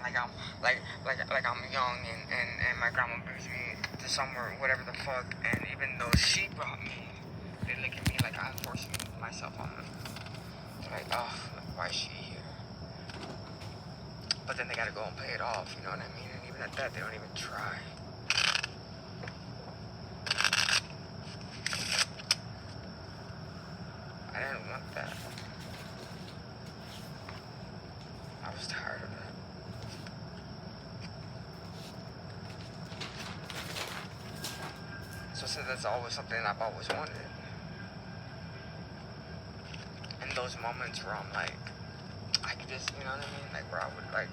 like I'm like I'm young and my grandma brings me to somewhere, whatever the fuck, and even though she brought me, they look at me like I'm forcing myself on them. They're like, oh, like, why is she here? But then they gotta go and pay it off, you know what I mean? And even at that, they don't even try. I didn't want that. I was tired of it. So since that's always something I've always wanted. In those moments where I'm like, I could just, you know what I mean? Like where I would like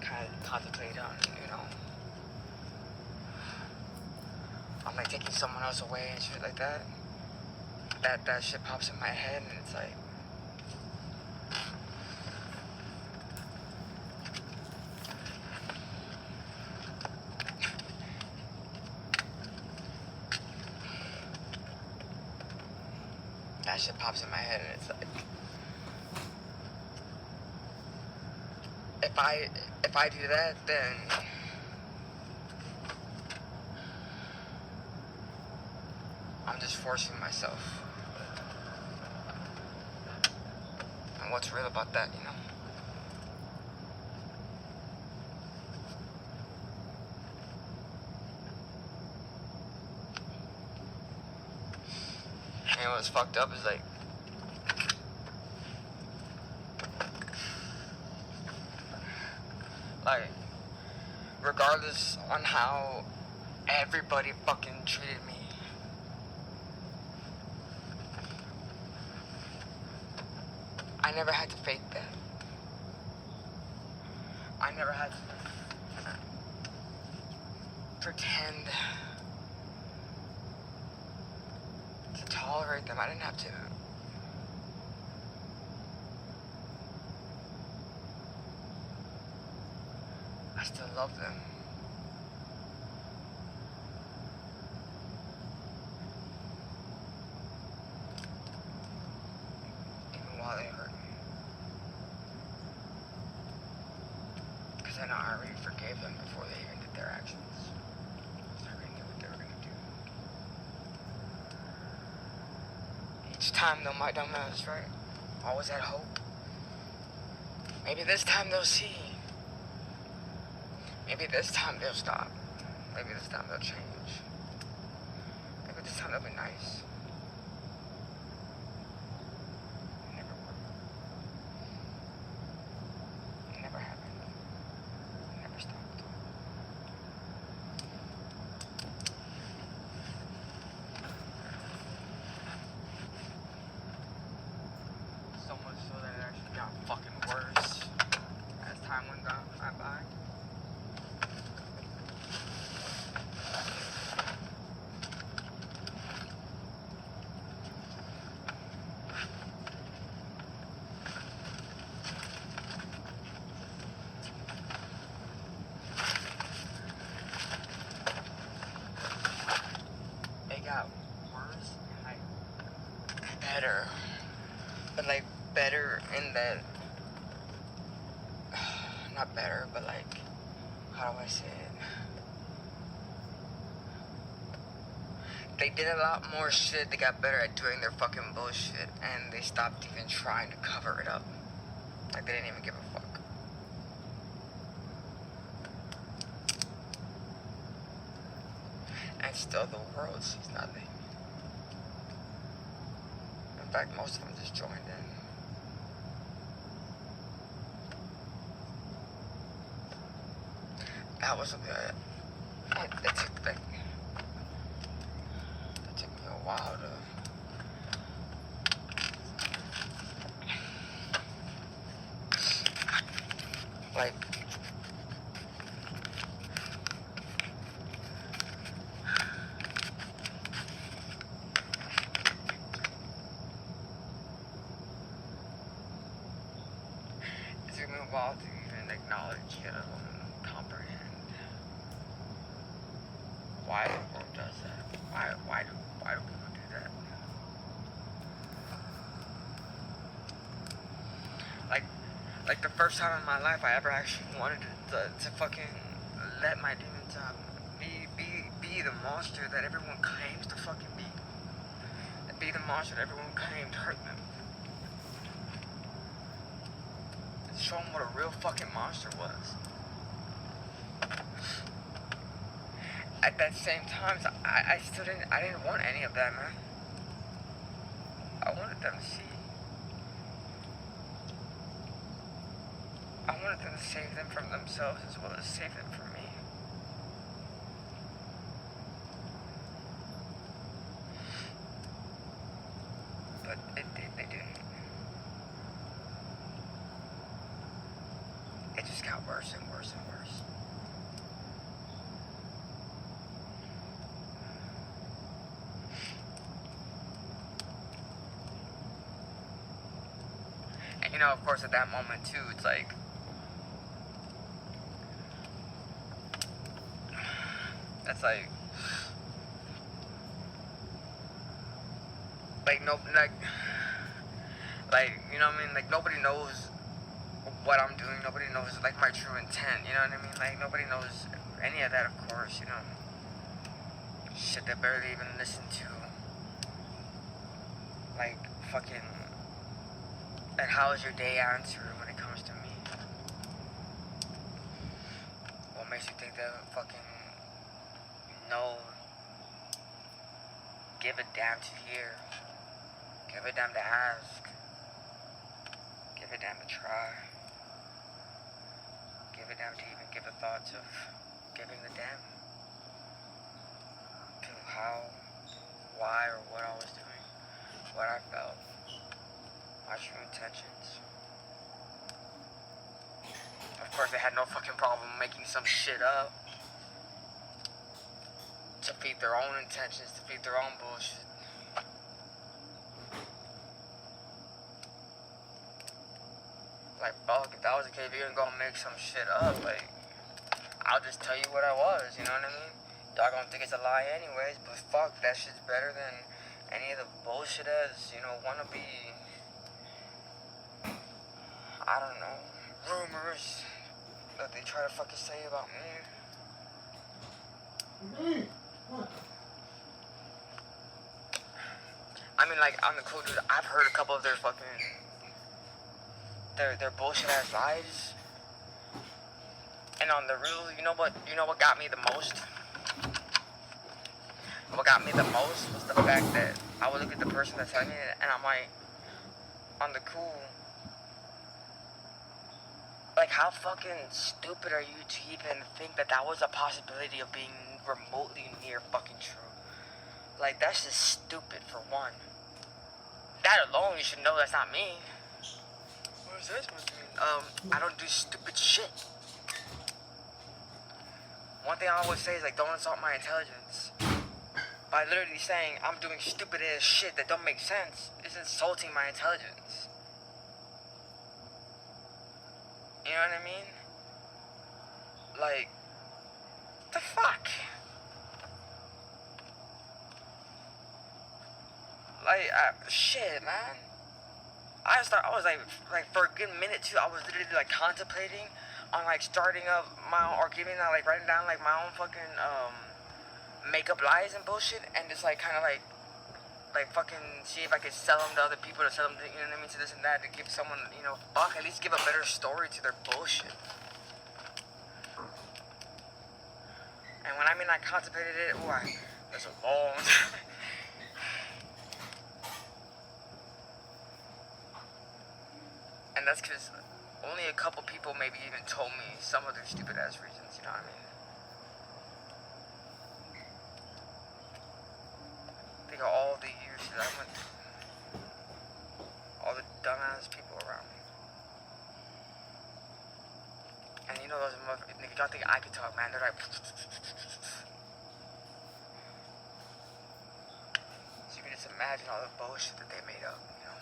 kind of contemplate on, you know, I'm like taking someone else away and shit like that. That shit pops in my head and it's like, that shit pops in my head and it's like, if I do that, then I'm just forcing myself. And what's real about that, you know? And what's fucked up is like, regardless on how everybody fucking treated me, I never had to fake that. I never had to pretend to tolerate them. I didn't have to. I still love them. Even while they hurt me. Because I know I already forgave them before they even did their actions. I already knew what they were gonna do. Each time though, my dumbass, right? Always had hope. Maybe this time they'll see. Maybe this time they'll stop. Maybe this time they'll change. Maybe this time they'll be nice. It never worked. It never happened. It never stopped. So much so that it actually got fucking worse as time went by. Got worse and like better, but like better in that, not better, but like, how do I say it? They did a lot more shit. They got better at doing their fucking bullshit, and they stopped even trying to cover it up. Like they didn't even give a fuck. And still the world sees nothing. In fact, most of them just joined in. That was something that took me a while to like it took me a while to even acknowledge it, comprehend why the world does that. Why do people do that? Like, Like the first time in my life I ever actually wanted to fucking let my demons be the monster that everyone claims to fucking be. Be the monster that everyone claimed hurt them. Show them what a real fucking monster was. At that same time, I didn't want any of that, man. I wanted them to see. I wanted them to save them from themselves as well as save them from me. But they didn't. It just got worse and worse and worse. And you know, of course, at that moment too, it's like, that's like no, you know what I mean? Like nobody knows what I'm doing. Nobody knows like my true intent. You know what I mean? Like nobody knows any of that, of course. You know, shit they barely even listen to. Like fucking. And how's your day answer when it comes to me? What makes you think that fucking no, give a damn to hear, give a damn to ask, give a damn to try, give a damn to even give a thought of giving a damn to how, why, or what I was doing, what I felt, my true intentions. Of course, they had no fucking problem making some shit up to feed their own intentions, to feed their own bullshit. Like, fuck, if that was the case, if you're gonna make some shit up, like, I'll just tell you what I was, you know what I mean? Y'all gonna think it's a lie anyways, but fuck, that shit's better than any of the bullshit as, you know, wannabe, I don't know, rumors that they try to fucking say about me. I mean, like, on the cool, dude, I've heard a couple of their fucking, their bullshit ass lies. And on the real, you know what got me the most? What got me the most was the fact that I would look at the person that's telling me it, and I'm like, on the cool, like, how fucking stupid are you to even think that that was a possibility of being remotely near fucking true? Like, that's just stupid, for one. That alone, you should know that's not me. What is that supposed to mean? I don't do stupid shit. One thing I always say is, like, don't insult my intelligence. By literally saying I'm doing stupid ass shit that don't make sense is insulting my intelligence. You know what I mean? Like, the fuck? Like, shit, man. I was like, for a good minute too, I was literally, like, contemplating on, like, starting up my own, or giving out, like, writing down, like, my own fucking, makeup lies and bullshit, and just, like, kind of, like, fucking see if I could sell them to other people, to sell them to, you know what I mean, to this and that, to give someone, you know, fuck, at least give a better story to their bullshit. And when I mean I contemplated it, that's a long time. And that's because only a couple people maybe even told me some of their stupid ass reasons, you know what I mean? Think of all the years that I went through. All the dumbass people around me. And you know those motherfuckers, niggas don't think I could talk, man. They're like... So you can just imagine all the bullshit that they made up, you know?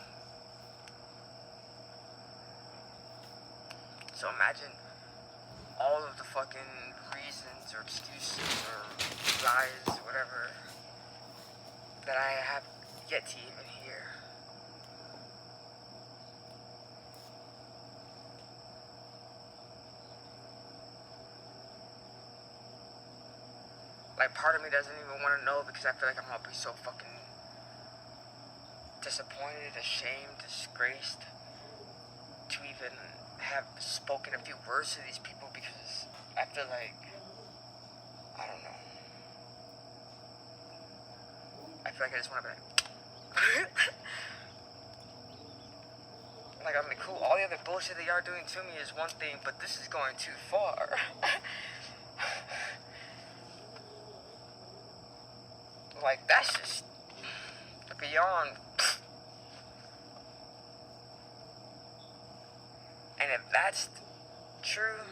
So imagine all of the fucking reasons or excuses or lies or whatever that I have yet to even hear. like, part of me doesn't even want to know because I feel like I'm gonna be so fucking disappointed, ashamed, disgraced to even have spoken a few words to these people because I feel like, I don't know. I feel like I just want to be like, like, I mean, cool, all the other bullshit that y'all are doing to me is one thing, but this is going too far. Like, that's just beyond. And if that's true,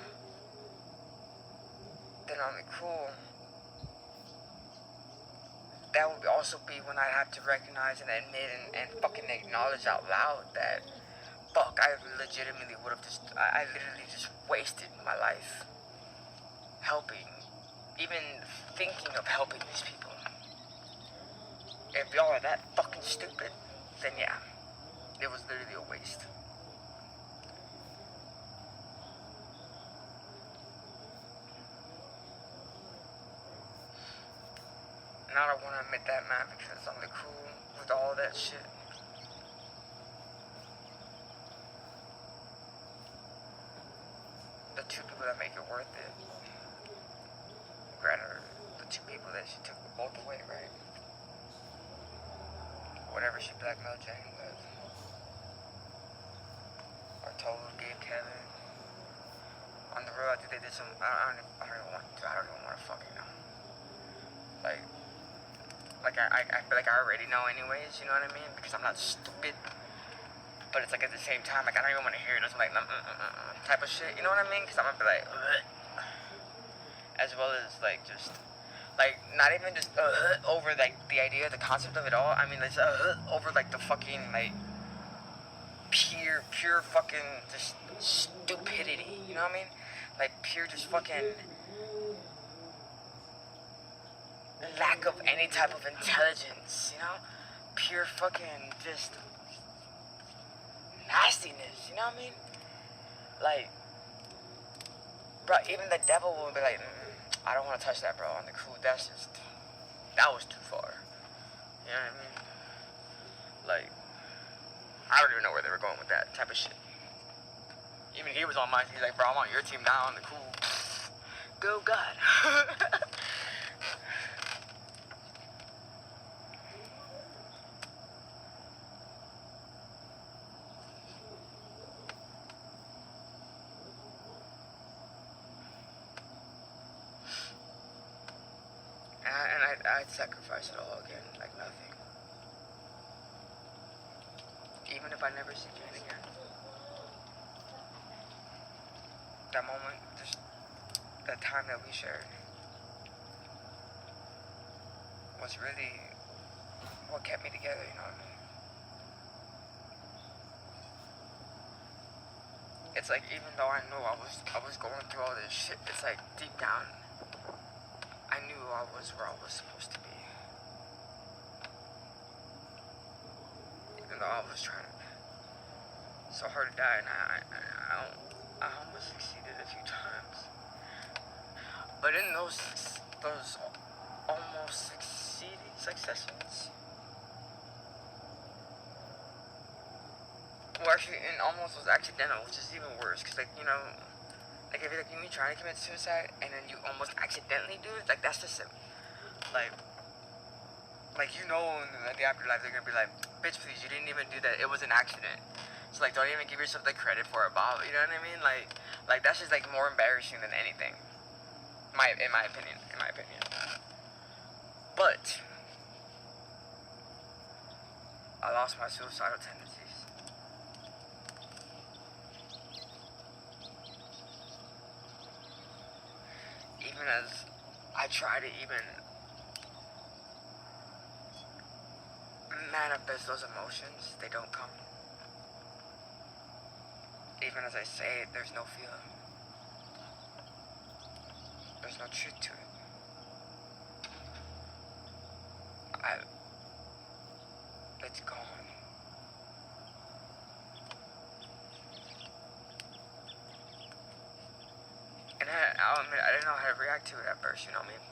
then I mean, cool. That would also be when I have to recognize and admit and fucking acknowledge out loud that, fuck, I legitimately would have just, I literally just wasted my life helping, even thinking of helping these people. If y'all are that fucking stupid, then yeah, it was literally a waste. And I don't want to admit that, man, because I'm like cool with all that shit. The two people that make it worth it, granted, the two people that she took both away, right? Whatever she blackmailed Jane with, or told gave Kevin. On the road, I think they did some. I don't even want to fucking know. Like I feel like I already know anyways, you know what I mean? Because I'm not stupid. But it's like at the same time, like I don't even want to hear it. It's like type of shit, you know what I mean? Because I'm gonna be like, as well as like just like not even just over like the idea, the concept of it all. I mean, it's over like the fucking like pure fucking just stupidity. You know what I mean? Like pure just fucking lack of any type of intelligence, you know? Pure fucking just nastiness, you know what I mean? Like, bro, even the devil will be like, I don't want to touch that, bro, on the cool, that was too far. You know what I mean? Like, I don't even know where they were going with that type of shit. Even he was on my team, he's like, bro, I'm on your team now, on the cool. Go God. And I'd sacrifice it all again, like nothing. Even if I never see Jane again. That moment, just that time that we shared was really what kept me together, you know what I mean? It's like even though I knew I was going through all this shit, it's like deep down I knew I was where I was supposed to be. Even though I was trying so hard to die, and I almost succeeded a few times. But in those almost successions, well, actually, and almost was accidental, which is even worse, because, like, you know, like, if you're, like, you trying to commit suicide, and then you almost accidentally do it, like, that's just, like, you know, in the afterlife, they're gonna be like, bitch, please, you didn't even do that, it was an accident. So, like, don't even give yourself the credit for it, Bob, you know what I mean? Like, that's just, like, more embarrassing than anything. In my opinion. But I lost my suicidal tendencies. Even as I try to even manifest those emotions, they don't come. Even as I say it, there's no feeling. There's no truth to it. It's gone. And I didn't know how to react to it at first, you know what I mean?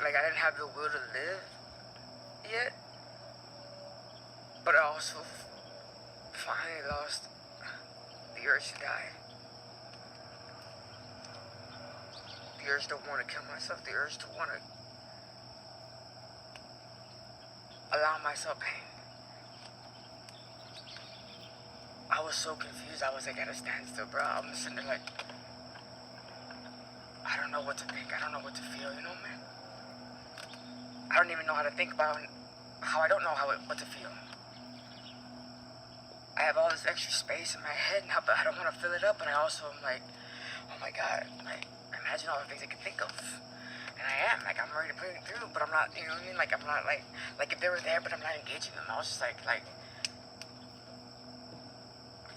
like I didn't have the will to live yet, but I also finally lost the urge to die. The urge to want to kill myself, the urge to want to allow myself pain. I was so confused. I was like at a standstill, bro. I'm sitting there like, I don't know what to think. I don't know what to feel, you know, man? I don't even know how to think about how I don't know what to feel. I have all this extra space in my head now, but I don't want to fill it up. And I also am like, oh my God, like, imagine all the things I can think of. And I am, like, I'm ready to put it through, but I'm not, you know what I mean? Like, I'm not, like if they were there, but I'm not engaging them. I was just like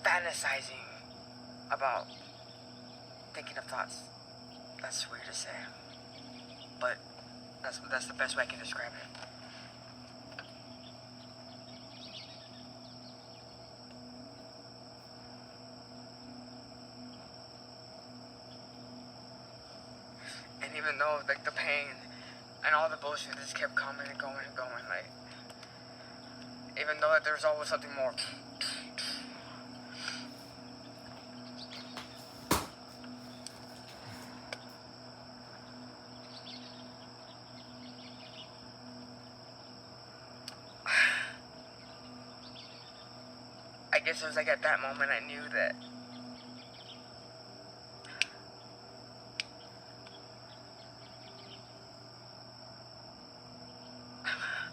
fantasizing about thinking of thoughts. That's weird to say, but that's the best way I can describe it. And even though, like, the pain and all the bullshit just kept coming and going and going, like, even though there's always something more. I guess it was like at that moment I knew that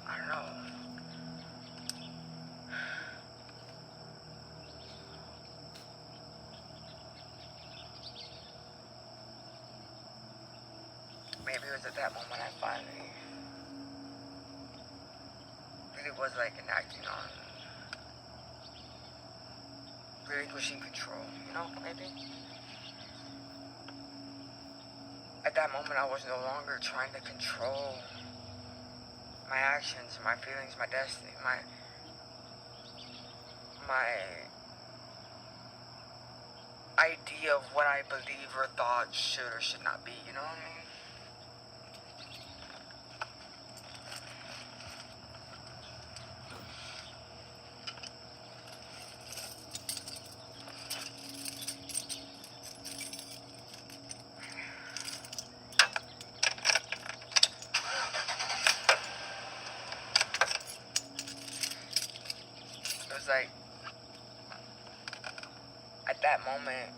I don't know. Maybe it was at that moment I finally really was like enacting on relinquishing control, you know, maybe? At that moment, I was no longer trying to control my actions, my feelings, my destiny, my idea of what I believe or thought should or should not be, you know what I mean? It was like, at that moment,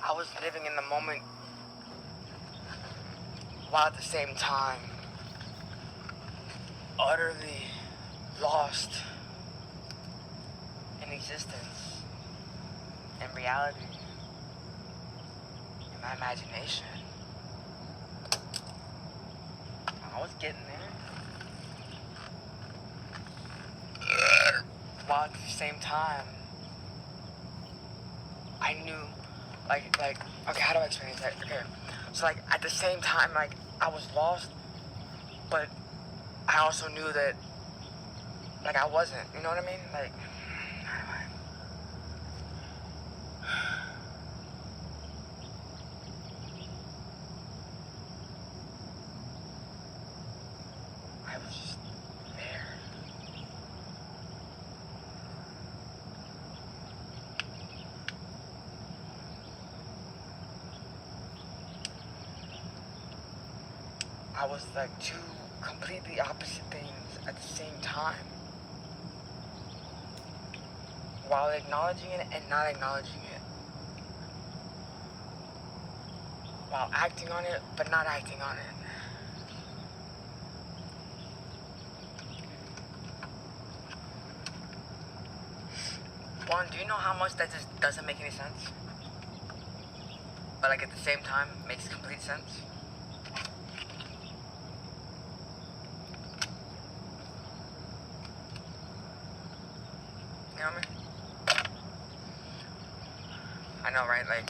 I was living in the moment while at the same time utterly lost in existence, in reality, in my imagination. I was getting there. While at the same time, I knew, okay, how do I explain that? Okay, so like at the same time, like I was lost, but I also knew that, like I wasn't, you know what I mean? Like, I was just there. I was like two completely opposite things at the same time, while acknowledging it and not acknowledging it, while acting on it but not acting on it. Juan, do you know how much that just doesn't make any sense? But like at the same time, makes complete sense? You know what I mean? I know, right? Like,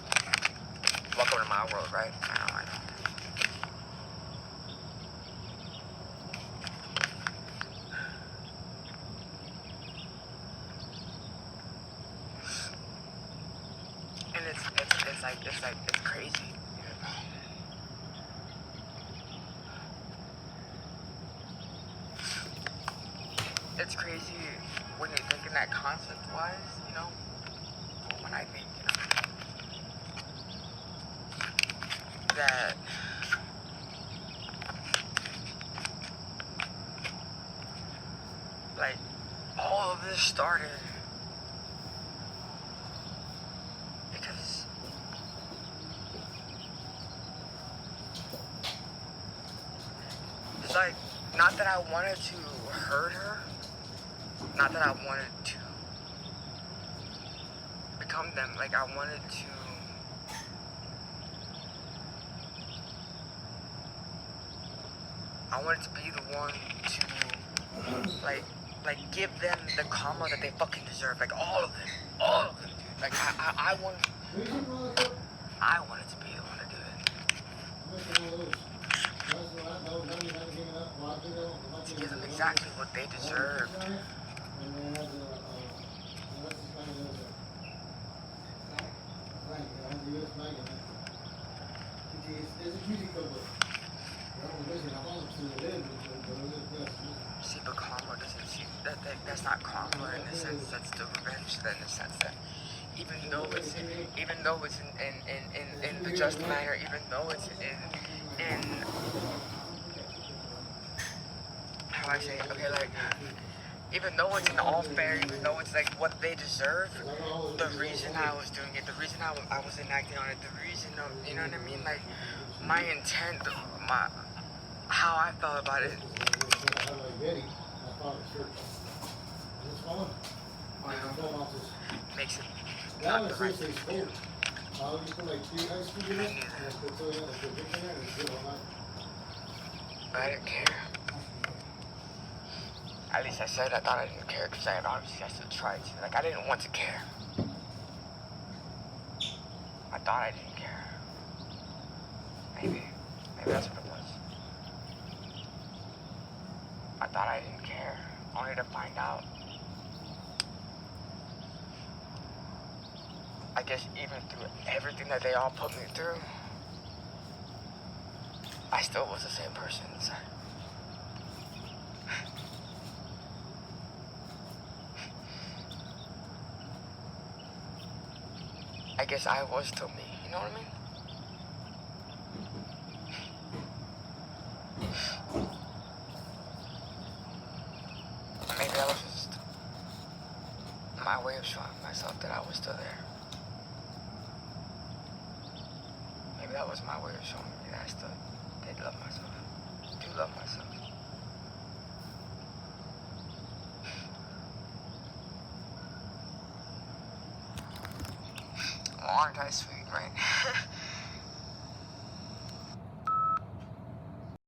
welcome to my world, right? I know. And it's crazy. It's crazy when you're thinking that concept-wise, you know? When I think, you know, that like all of this started because it's like not that I wanted to hurt her, not that I wanted to become them, like I wanted to be the one to like give them the karma that they fucking deserve, like all of them, dude. Like I wanted to be the one to do it. To give them exactly what they deserve. See, but karma doesn't see that's not karma in the sense that's the revenge, in the sense that even though it's in the just manner, even though it's in how I say it, okay, like even though it's in all fair, even though it's like what they deserve, the reason I was doing it, the reason I was enacting on it, the reason of, you know what I mean, like my intent, how I felt about it. Makes it not the right thing to do. But I didn't care. At least I said I thought I didn't care because I obviously still tried to. Like I didn't want to care. I thought I didn't care. Maybe that's what it was. I thought I didn't care, only to find out. I guess even through everything that they all put me through, I still was the same person inside. I guess I was still me, you know what I mean? Maybe that was just my way of showing myself that I was still there. Maybe that was my way of showing me that I still did love myself. Do love myself. Aren't I sweet, right?